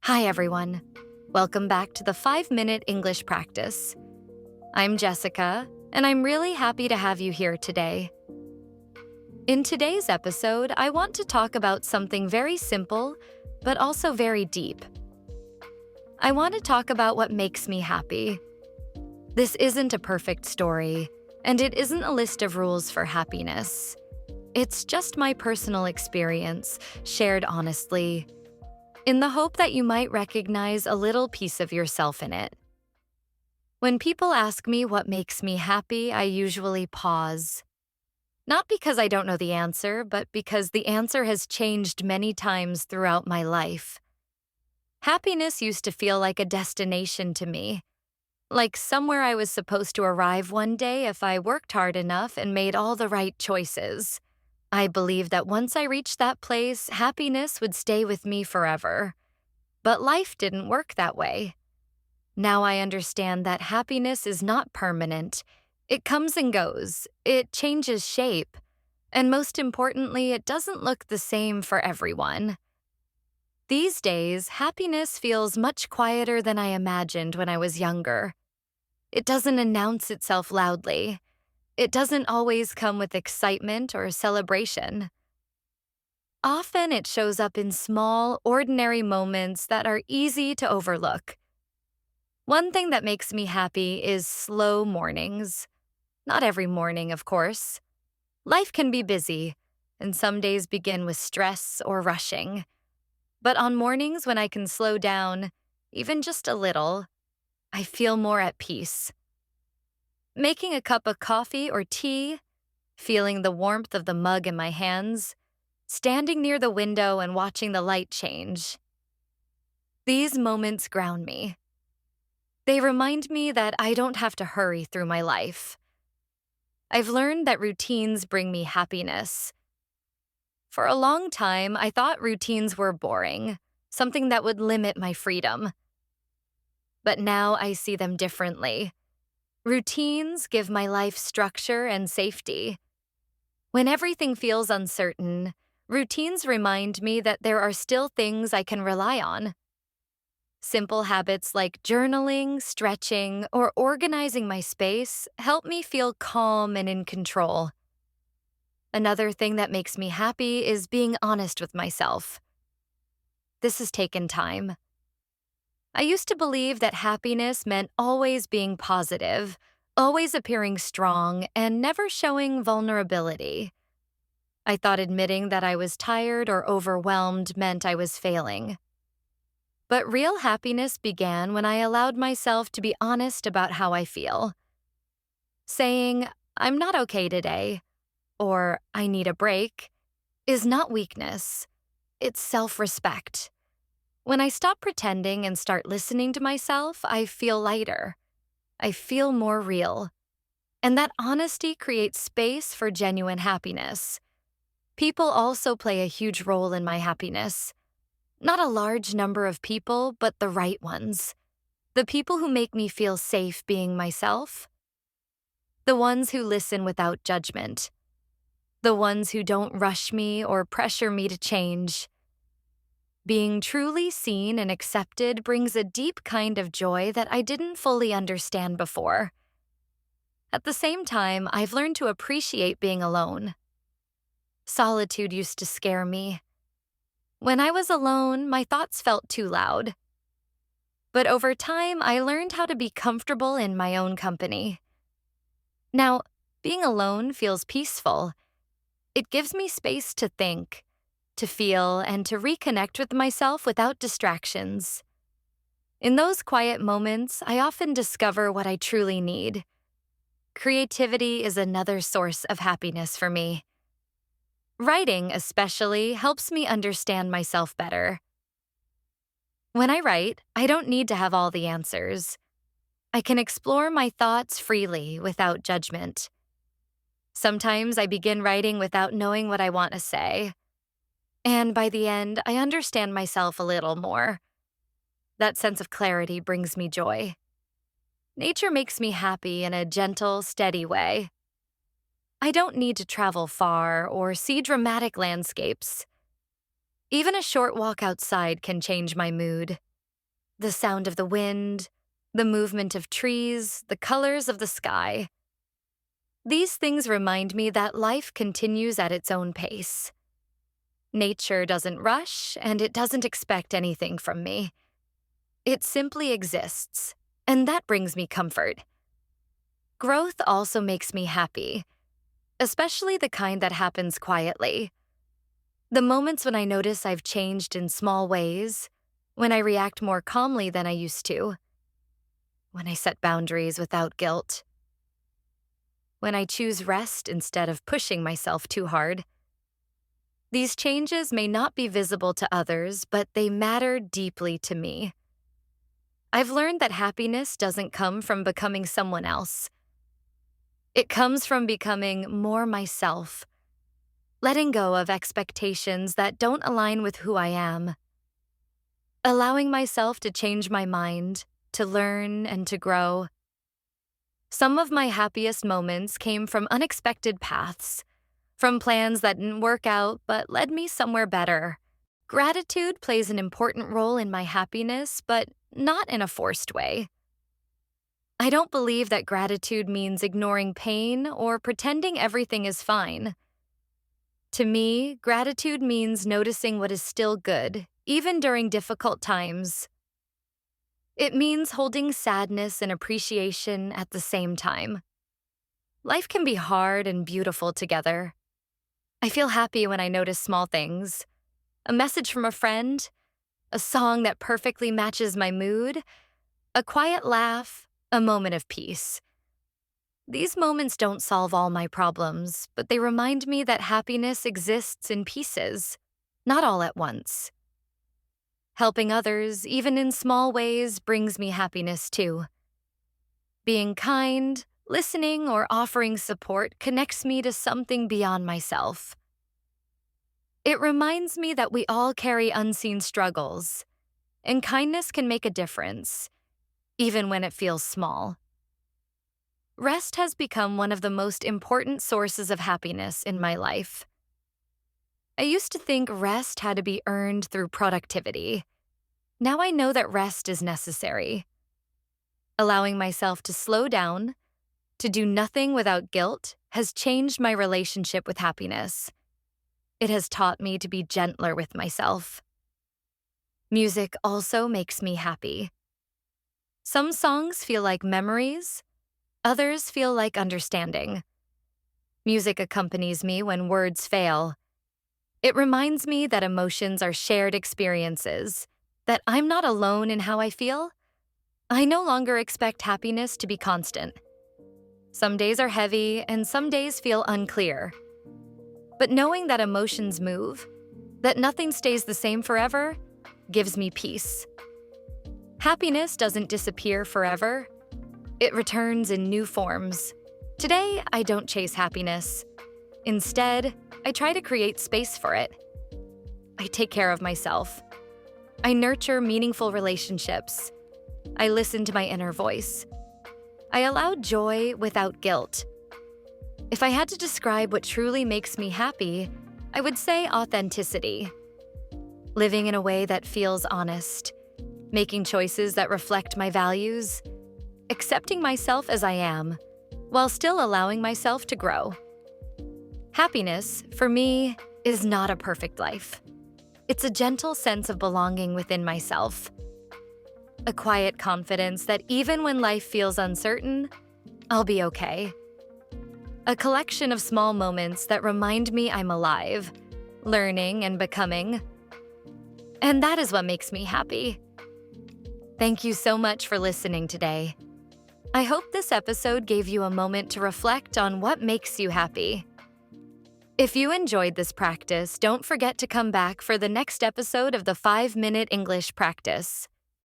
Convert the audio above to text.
Hi, everyone. Welcome back to the 5-Minute English Practice. I'm Jessica, and I'm really happy to have you here today. In today's episode, I want to talk about something very simple, but also very deep. I want to talk about what makes me happy. This isn't a perfect story, and it isn't a list of rules for happiness. It's just my personal experience, shared honestly, in the hope that you might recognize a little piece of yourself in it. When people ask me what makes me happy, I usually pause. Not because I don't know the answer, but because the answer has changed many times throughout my life. Happiness used to feel like a destination to me, like somewhere I was supposed to arrive one day if I worked hard enough and made all the right choices. I believed that once I reached that place, happiness would stay with me forever. But life didn't work that way. Now I understand that happiness is not permanent. It comes and goes. It changes shape. And most importantly, it doesn't look the same for everyone. These days, happiness feels much quieter than I imagined when I was younger. It doesn't announce itself loudly. It doesn't always come with excitement or celebration. Often it shows up in small, ordinary moments that are easy to overlook. One thing that makes me happy is slow mornings. Not every morning, of course. Life can be busy, and some days begin with stress or rushing. But on mornings when I can slow down, even just a little, I feel more at peace. Making a cup of coffee or tea, feeling the warmth of the mug in my hands, standing near the window and watching the light change. These moments ground me. They remind me that I don't have to hurry through my life. I've learned that routines bring me happiness. For a long time, I thought routines were boring, something that would limit my freedom. But now I see them differently. Routines give my life structure and safety. When everything feels uncertain, routines remind me that there are still things I can rely on. Simple habits like journaling, stretching, or organizing my space help me feel calm and in control. Another thing that makes me happy is being honest with myself. This has taken time. I used to believe that happiness meant always being positive, always appearing strong, and never showing vulnerability. I thought admitting that I was tired or overwhelmed meant I was failing. But real happiness began when I allowed myself to be honest about how I feel. Saying, "I'm not okay today," or "I need a break," is not weakness. It's self-respect. When I stop pretending and start listening to myself, I feel lighter. I feel more real. And that honesty creates space for genuine happiness. People also play a huge role in my happiness. Not a large number of people, but the right ones. The people who make me feel safe being myself. The ones who listen without judgment. The ones who don't rush me or pressure me to change. Being truly seen and accepted brings a deep kind of joy that I didn't fully understand before. At the same time, I've learned to appreciate being alone. Solitude used to scare me. When I was alone, my thoughts felt too loud. But over time, I learned how to be comfortable in my own company. Now, being alone feels peaceful. It gives me space to think, to feel, and to reconnect with myself without distractions. In those quiet moments, I often discover what I truly need. Creativity is another source of happiness for me. Writing, especially, helps me understand myself better. When I write, I don't need to have all the answers. I can explore my thoughts freely without judgment. Sometimes I begin writing without knowing what I want to say. And by the end, I understand myself a little more. That sense of clarity brings me joy. Nature makes me happy in a gentle, steady way. I don't need to travel far or see dramatic landscapes. Even a short walk outside can change my mood. the sound of the wind, the movement of trees, the colors of the sky. These things remind me that life continues at its own pace. Nature doesn't rush, and it doesn't expect anything from me. It simply exists, and that brings me comfort. Growth also makes me happy, especially the kind that happens quietly. The moments when I notice I've changed in small ways, when I react more calmly than I used to, when I set boundaries without guilt, when I choose rest instead of pushing myself too hard. These changes may not be visible to others, but they matter deeply to me. I've learned that happiness doesn't come from becoming someone else. It comes from becoming more myself, letting go of expectations that don't align with who I am, allowing myself to change my mind, to learn and to grow. Some of my happiest moments came from unexpected paths, from plans that didn't work out but led me somewhere better. Gratitude plays an important role in my happiness, but not in a forced way. I don't believe that gratitude means ignoring pain or pretending everything is fine. To me, gratitude means noticing what is still good, even during difficult times. It means holding sadness and appreciation at the same time. Life can be hard and beautiful together. I feel happy when I notice small things. A message from a friend, a song that perfectly matches my mood, a quiet laugh, a moment of peace. These moments don't solve all my problems, but they remind me that happiness exists in pieces, not all at once. Helping others, even in small ways, brings me happiness too. Being kind, listening, or offering support connects me to something beyond myself. It reminds me that we all carry unseen struggles, and kindness can make a difference, even when it feels small. Rest has become one of the most important sources of happiness in my life. I used to think rest had to be earned through productivity. Now I know that rest is necessary. Allowing myself to slow down, to do nothing without guilt, has changed my relationship with happiness. It has taught me to be gentler with myself. Music also makes me happy. Some songs feel like memories, others feel like understanding. Music accompanies me when words fail. It reminds me that emotions are shared experiences, that I'm not alone in how I feel. I no longer expect happiness to be constant. Some days are heavy and some days feel unclear. But knowing that emotions move, that nothing stays the same forever, gives me peace. Happiness doesn't disappear forever. It returns in new forms. Today, I don't chase happiness. Instead, I try to create space for it. I take care of myself. I nurture meaningful relationships. I listen to my inner voice. I allow joy without guilt. If I had to describe what truly makes me happy, I would say authenticity. Living in a way that feels honest, making choices that reflect my values, accepting myself as I am, while still allowing myself to grow. Happiness, for me, is not a perfect life. It's a gentle sense of belonging within myself. A quiet confidence that even when life feels uncertain, I'll be okay. A collection of small moments that remind me I'm alive, learning and becoming. And that is what makes me happy. Thank you so much for listening today. I hope this episode gave you a moment to reflect on what makes you happy. If you enjoyed this practice, don't forget to come back for the next episode of the 5-Minute English Practice.